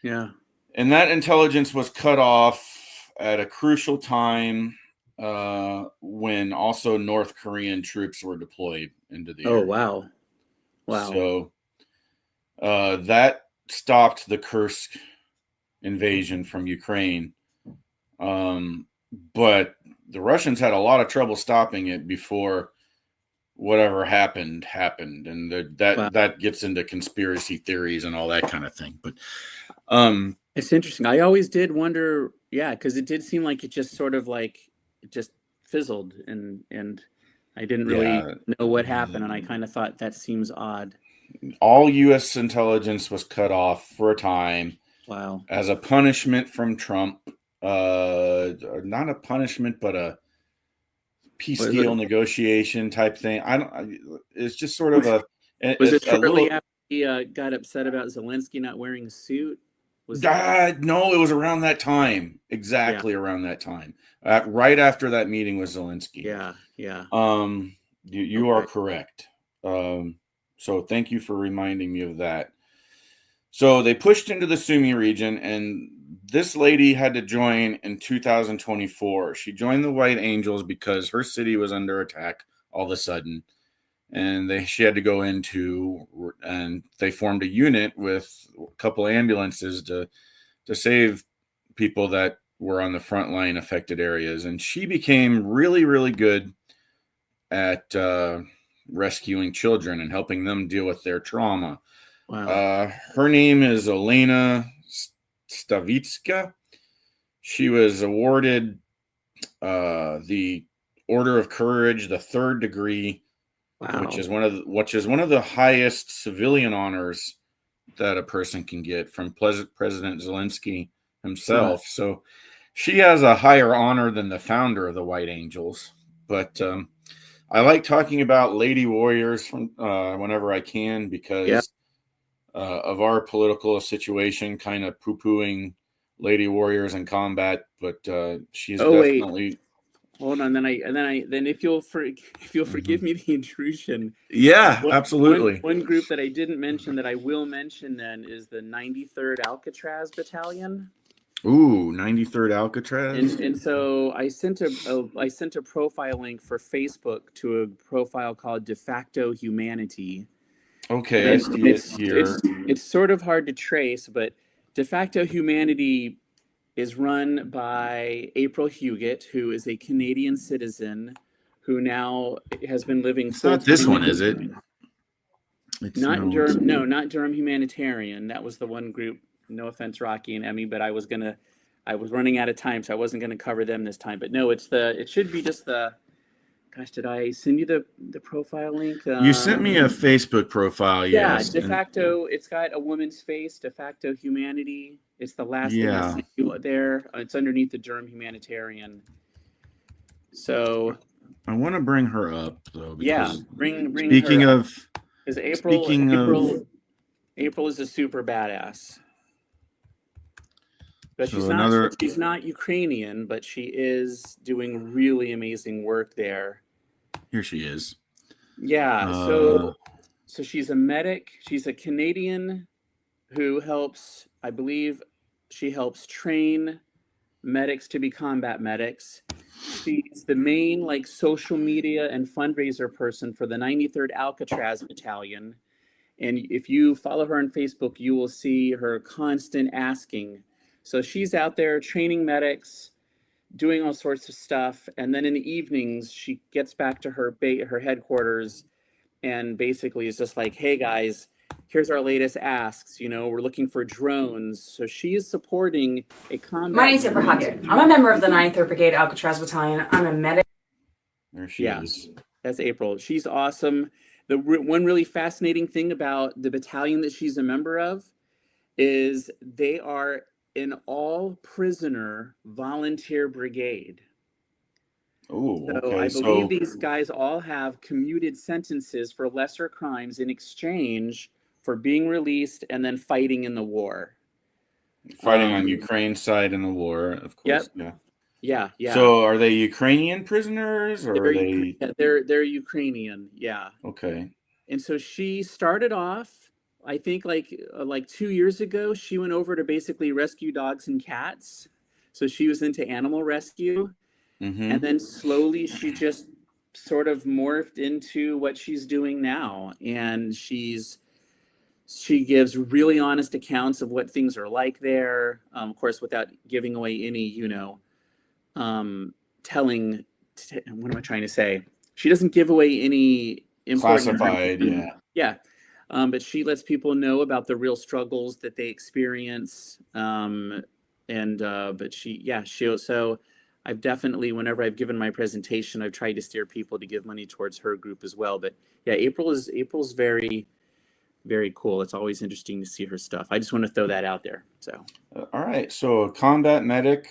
Yeah. And that intelligence was cut off at a crucial time when also North Korean troops were deployed into the area. Wow. So that stopped the Kursk invasion from Ukraine. But the Russians had a lot of trouble stopping it before whatever happened. And that gets into conspiracy theories and all that kind of thing. But it's interesting. I always did wonder, because it did seem like it just sort of like it just fizzled and I didn't really know what happened, and I kind of thought that seems odd. All U.S. intelligence was cut off for a time. Wow. As a punishment from Trump. Not a punishment, but a peace deal negotiation type thing. It's just sort of a. Was it shortly after he got upset about Zelensky not wearing a suit? No, it was around that time. Exactly around that time. Right after that meeting with Zelensky. Yeah. You are correct. So thank you for reminding me of that. So they pushed into the Sumy region, and this lady had to join in 2024. She joined the White Angels because her city was under attack all of a sudden, and she had to go into, and they formed a unit with a couple ambulances to save people that were on the front line affected areas. And she became really, really good at rescuing children and helping them deal with their trauma. Wow. Her name is Elena Stavitska. She was awarded the Order of Courage, the 3rd degree, which is one of the highest civilian honors that a person can get from President Zelensky himself. So she has a higher honor than the founder of the White Angels. But I like talking about lady warriors from whenever I can because of our political situation, kind of poo-pooing lady warriors in combat. But she's definitely. Hold on, then if you'll forgive me the intrusion. Yeah, absolutely. One group that I didn't mention that I will mention then is the 93rd Alcatraz Battalion. Ooh, 93rd Alcatraz. And so I sent a profile link for Facebook to a profile called De Facto Humanity. Okay, I see it here. It's sort of hard to trace, but De Facto Humanity is run by April Huguet, who is a Canadian citizen who now has been living It's full not this time one, in is it? Ukraine. It's Not no, Durham. No, not Durham Humanitarian. That was the one group. No offense, Rocky and Emmy, but I was running out of time, so I wasn't gonna cover them this time. But no, it should be just the. Gosh, did I send you the profile link? You sent me a Facebook profile, Yeah, yes. de facto. It's got a woman's face. De facto humanity. It's the last thing I Yeah. sent you there. It's underneath the Durham Humanitarian. So I want to bring her up though, yeah, because bring speaking her up. of Because speaking of April is a super badass. But so she's not Ukrainian, but she is doing really amazing work there. here she is. Yeah, so she's a medic. She's a Canadian who helps, I believe she helps train medics to be combat medics. She's the main like social media and fundraiser person for the 93rd Alcatraz Battalion. And if you follow her on Facebook, you will see her constant asking. So she's out there training medics, doing all sorts of stuff, and then in the evenings she gets back to her headquarters and basically is just like, "Hey guys, here's our latest asks. We're looking for drones." So she is supporting a combat. My name's Amber Huggett. I'm a member of the 9th Brigade Alcatraz Battalion. I'm a medic. There she is. That's April. She's awesome. The one really fascinating thing about the battalion that she's a member of is they are an all-prisoner volunteer brigade. Oh, So okay. I believe these guys all have commuted sentences for lesser crimes in exchange for being released and then fighting in the war. Fighting on Ukraine's side in the war, of course. Yep. Yeah. Yeah. So are they Ukrainian prisoners or are they? They're Ukrainian. Yeah. Okay. And so she started off, I think like 2 years ago, she went over to basically rescue dogs and cats. So she was into animal rescue. Mm-hmm. And then slowly she just sort of morphed into what she's doing now. And she gives really honest accounts of what things are like there. Of course, without giving away any, telling, what am I trying to say? She doesn't give away any important Classified, yeah. Yeah. But she lets people know about the real struggles that they experience. So I've definitely, whenever I've given my presentation, I've tried to steer people to give money towards her group as well. But yeah, April's very, very cool. It's always interesting to see her stuff. I just want to throw that out there. So. All right. So a combat medic,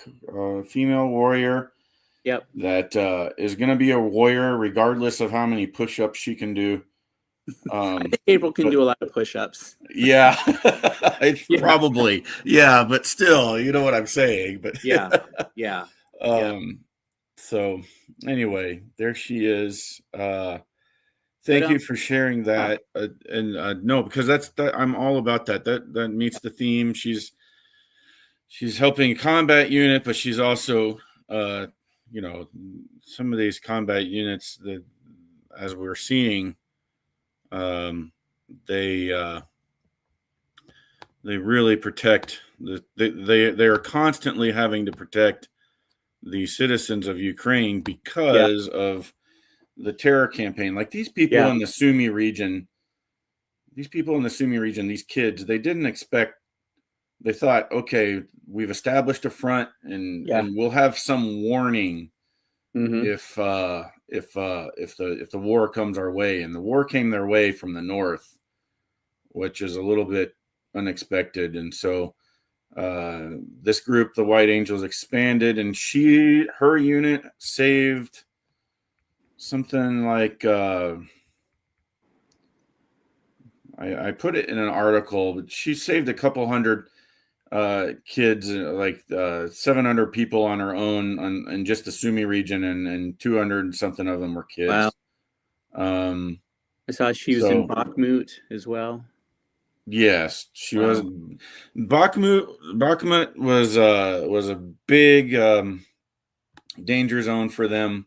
female warrior. Yep. That is going to be a warrior regardless of how many push-ups she can do. I think April can do a lot of push-ups. Yeah, probably. Yeah, but still, you know what I'm saying. But yeah. So anyway, there she is. Thank you for sharing that. No, because I'm all about that. That meets the theme. She's helping combat unit, but she's also some of these combat units that, as we're seeing, they really protect they are constantly having to protect the citizens of Ukraine because of the terror campaign. Like these people in the Sumy region, these kids, they didn't expect. They thought, okay, we've established a front, and we'll have some warning if the war comes our way. And the war came their way from the north, which is a little bit unexpected. And so this group, the White Angels, expanded, and her unit saved something like I put it in an article, but she saved a couple hundred kids, like 700 people on her own in just the Sumy region, and 200 something of them were kids. Wow. I saw she was in Bakhmut as well. Yes, she was. Bakhmut was a big danger zone for them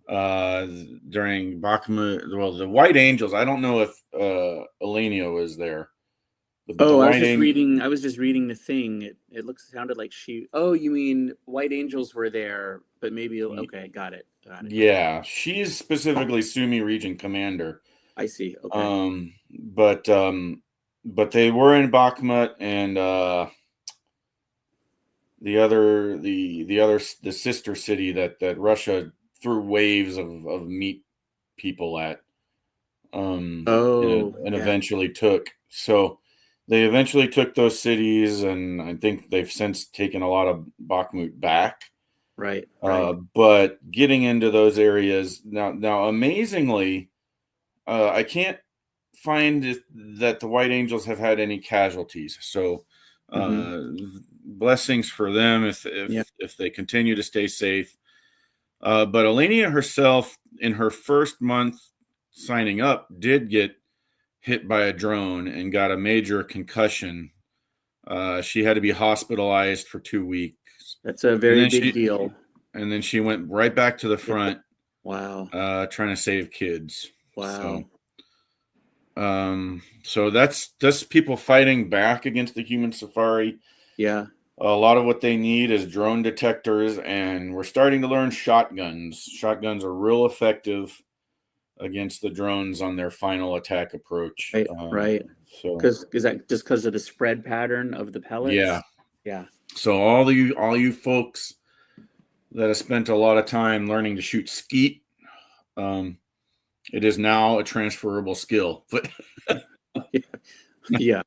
during Bakhmut. Well, the White Angels, I don't know if Elenia was there. The Oh, White Angels. I was just reading the thing. It sounded like she. Oh, you mean White Angels were there, but maybe okay, got it. Got it. Yeah, she's specifically Sumi Region Commander. I see. Okay. But they were in Bakhmut, and the sister city that Russia threw waves of meat people at, Oh, and yeah. eventually took. So they eventually took those cities, and I think they've since taken a lot of Bakhmut back. Right. Right. But getting into those areas now, amazingly, I can't find that the White Angels have had any casualties. So, blessings for them Yeah. if they continue to stay safe. But Alenia herself, in her first month signing up, did get hit by a drone and got a major concussion. She had to be hospitalized for 2 weeks, That's a and very then big deal. she went right back to the Yeah. front, Wow. trying to save kids. Wow. So that's people fighting back against the human safari. Yeah. A lot of what they need is drone detectors, and we're starting to learn shotguns. Shotguns are real effective against the drones on their final attack approach. Right. Right. So Because is that just because of the spread pattern of the pellets? yeah. Yeah. So all you folks that have spent a lot of time learning to shoot skeet, it is now a transferable skill. But Yeah.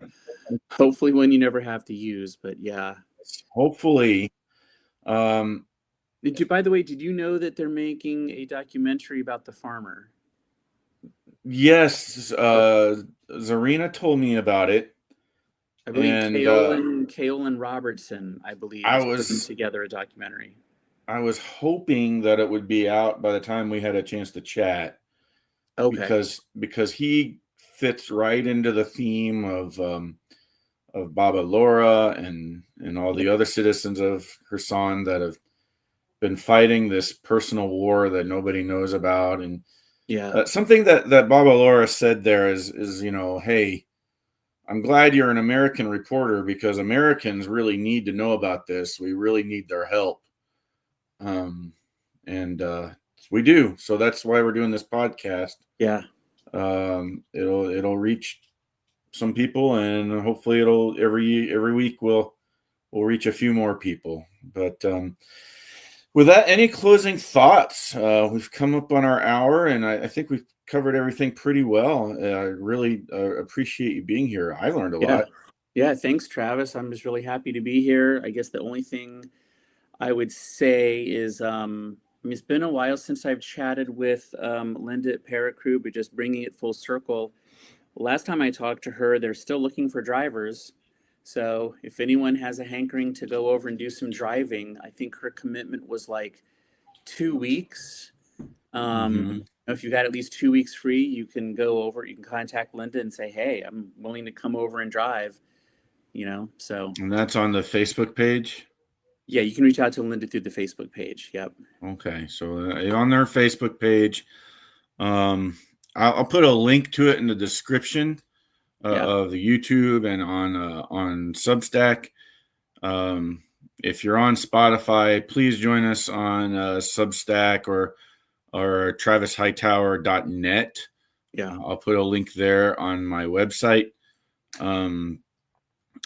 Hopefully one you never have to use, but yeah. hopefully, um, By the way, did you know that they're making a documentary about the farmer? yes, Zarina told me about it, I believe and Kaolin Robertson, I believe, I is putting was together a documentary. I was hoping that it would be out by the time we had a chance to chat, Okay. because he fits right into the theme of Baba Laura and all the Yeah. other citizens of Kherson that have been fighting this personal war that nobody knows about. And Yeah. something that Baba Laura said there is hey, I'm glad you're an American reporter, because Americans really need to know about this. We really need their help. And we do. So that's why we're doing this podcast. Yeah. It'll reach some people, and hopefully it'll every week we'll reach a few more people. But with that, any closing thoughts? We've come up on our hour, and I think we've covered everything pretty well. I really appreciate you being here. I learned a Yeah. lot. Yeah. Thanks, Travis. I'm just really happy to be here. I guess the only thing I would say is, I mean, it's been a while since I've chatted with Linda at Paracrew, but just bringing it full circle. Last time I talked to her, they're still looking for drivers. So if anyone has a hankering to go over and do some driving, I think her commitment was like 2 weeks. Mm-hmm. If you got at least 2 weeks free, you can go over, you can contact Linda and say, hey, I'm willing to come over and drive, so. And that's on the Facebook page. Yeah, you can reach out to Linda through the Facebook page. Yep. Okay, so on their Facebook page, I'll put a link to it in the description of the YouTube and on Substack. If you're on Spotify, please join us on Substack or travishightower.net. Yeah. I'll put a link there on my website.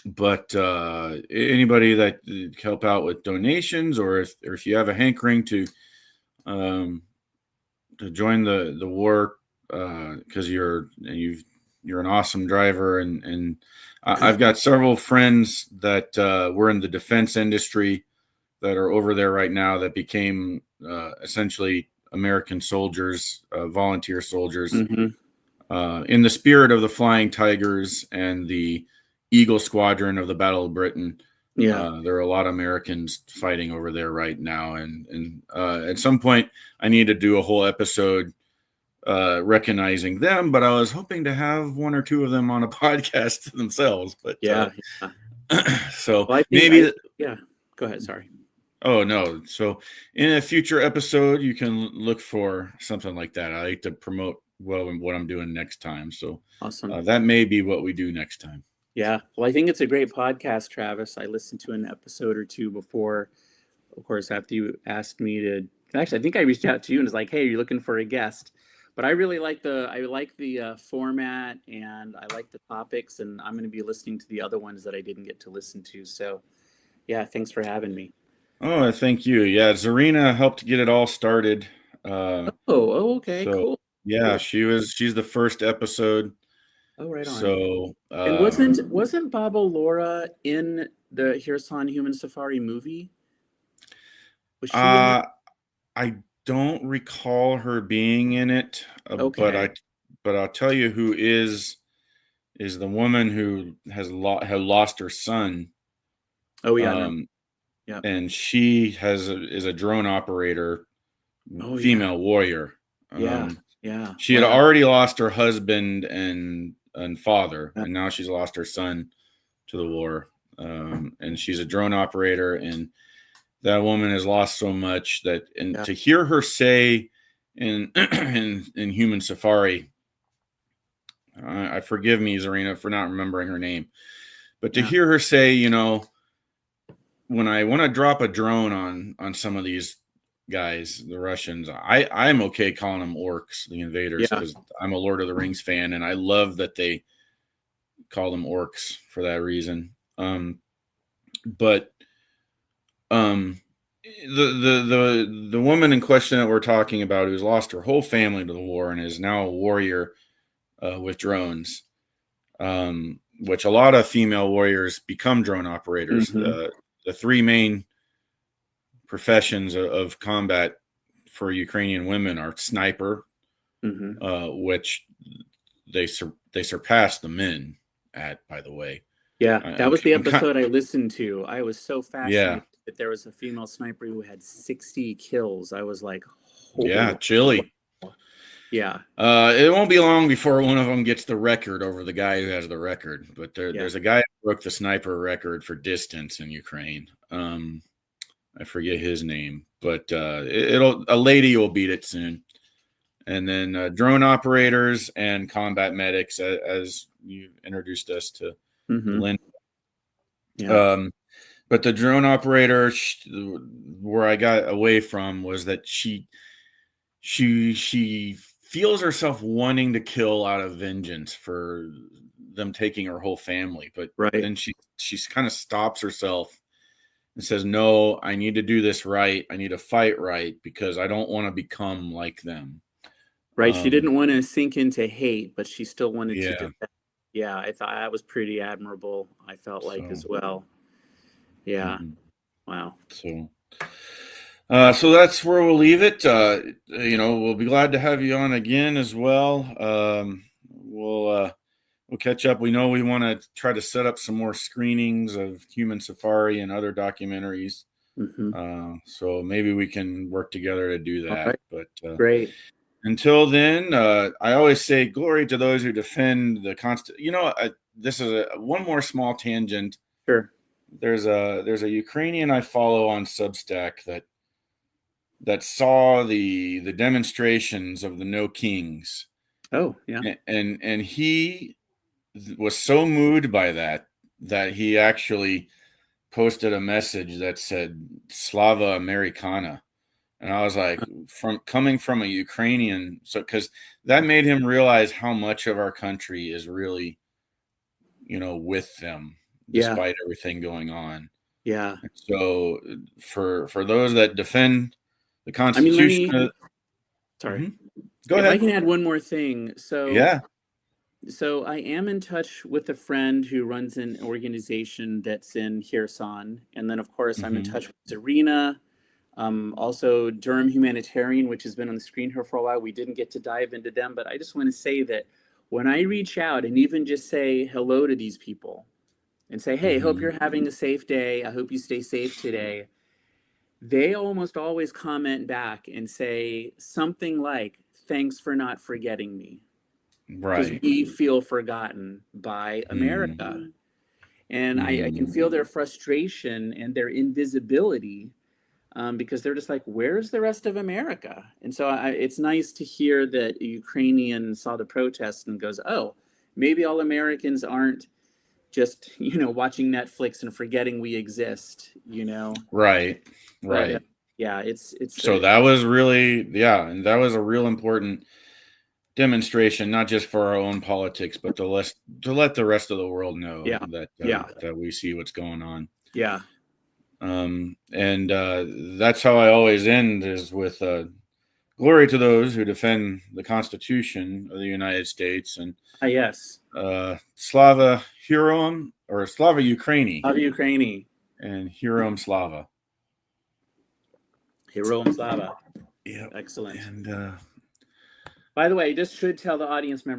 But anybody that help out with donations, or if you have a hankering to join the war, because you're an awesome driver, and I've got several friends that were in the defense industry that are over there right now that became essentially American soldiers, volunteer soldiers, in the spirit of the Flying Tigers and the Eagle Squadron of the Battle of Britain. Yeah. There are a lot of Americans fighting over there right now, and at some point I need to do a whole episode recognizing them, but I was hoping to have one or two of them on a podcast themselves. But so well, maybe yeah. Go ahead. Sorry. Oh no! So in a future episode, you can look for something like that. I like to promote what I'm doing next time. So awesome. That may be what we do next time. Yeah. Well, I think it's a great podcast, Travis. I listened to an episode or two before, of course, after you asked me to. Actually, I think I reached out to you and was like, "Hey, are you looking for a guest?" But I really like the format, and I like the topics, and I'm going to be listening to the other ones that I didn't get to listen to. So, yeah, thanks for having me. Oh, thank you. Yeah, Zarina helped get it all started. Uh, Okay, so cool. yeah, Cool. she's the first episode. Oh, right on. So And wasn't Baba Laura in the Heroyam Human Safari movie? Was she in that? I don't recall her being in it, Okay. but I'll tell you who is the woman who had lost her son. Oh yeah, no. Um, Yeah. and she is a drone operator, Oh yeah. female warrior. Yeah. Yeah. She had Wow. already lost her husband and father, Yeah. and now she's lost her son to the war. And she's a drone operator, and that woman has lost so much that, and Yeah. to hear her say in in Human Safari, I forgive me, Zarina, for not remembering her name, but to Yeah. hear her say, you know, when I want to drop a drone on some of these guys, the Russians, I'm okay calling them orcs, the invaders, Yeah. because I'm a Lord of the Rings fan, and I love that they call them orcs for that reason. But the woman in question that we're talking about, who's lost her whole family to the war and is now a warrior with drones, which a lot of female warriors become drone operators. Mm-hmm. The three main professions of combat for Ukrainian women are sniper, Mm-hmm. which they surpass the men at, by the way. Yeah. That was the I'm kind, episode I listened to. I was so yeah, fascinated that there was a female sniper who had 60 kills. I was like, yeah, oh, chilly. wow. Yeah. It won't be long before one of them gets the record over the guy who has the record. But there's a guy who broke the sniper record for distance in Ukraine. I forget his name, but a lady will beat it soon. And then drone operators and combat medics, as you introduced us to Mm-hmm. Lynn. Yeah. But the drone operator, where I got away from, was that she feels herself wanting to kill out of vengeance for them taking her whole family, but Right. then she kind of stops herself and says, no, I need to do this right. I need to fight right, because I don't want to become like them. Right. She didn't want to sink into hate, but she still wanted to Yeah. defend. Yeah, I thought that was pretty admirable, I felt like, as well. Yeah. Mhm. Wow. So that's where we'll leave it. We'll be glad to have you on again as well. We'll catch up. We know we want to try to set up some more screenings of Human Safari and other documentaries. Mm-hmm. So maybe we can work together to do that. Right. But Great. until then, I always say glory to those who defend the this is one more small tangent. Sure. There's a Ukrainian I follow on Substack that saw the demonstrations of the No Kings. Oh, yeah. And he was so moved by that he actually posted a message that said Slava Americana. And I was like, coming from a Ukrainian, so because that made him realize how much of our country is really, with them, despite everything going on. Yeah. So for those that defend the Constitution, I mean, sorry. Mm-hmm. Go if ahead. I can add one more thing. So I am in touch with a friend who runs an organization that's in Kherson. And then, of course, I'm in touch with Zarina. Also, Durham Humanitarian, which has been on the screen here for a while. We didn't get to dive into them, but I just want to say that when I reach out and even just say hello to these people and say, hey, hope you're having a safe day. I hope you stay safe today. They almost always comment back and say something like, thanks for not forgetting me. Because we feel forgotten by America. And I can feel their frustration and their invisibility, because they're just like, where's the rest of America? And so it's nice to hear that a Ukrainian saw the protest and goes, oh, maybe all Americans aren't just, watching Netflix and forgetting we exist, Right. But, yeah, it's So that was really, and that was a real important demonstration, not just for our own politics, but to let the rest of the world know that we see what's going on. Yeah. And that's how I always end, is with glory to those who defend the Constitution of the United States, and Yes. Slava Heroyam, or Slava Ukraini, and Heroyam Slava. Heroyam Slava. Yeah. Excellent. And by the way, this should tell the audience members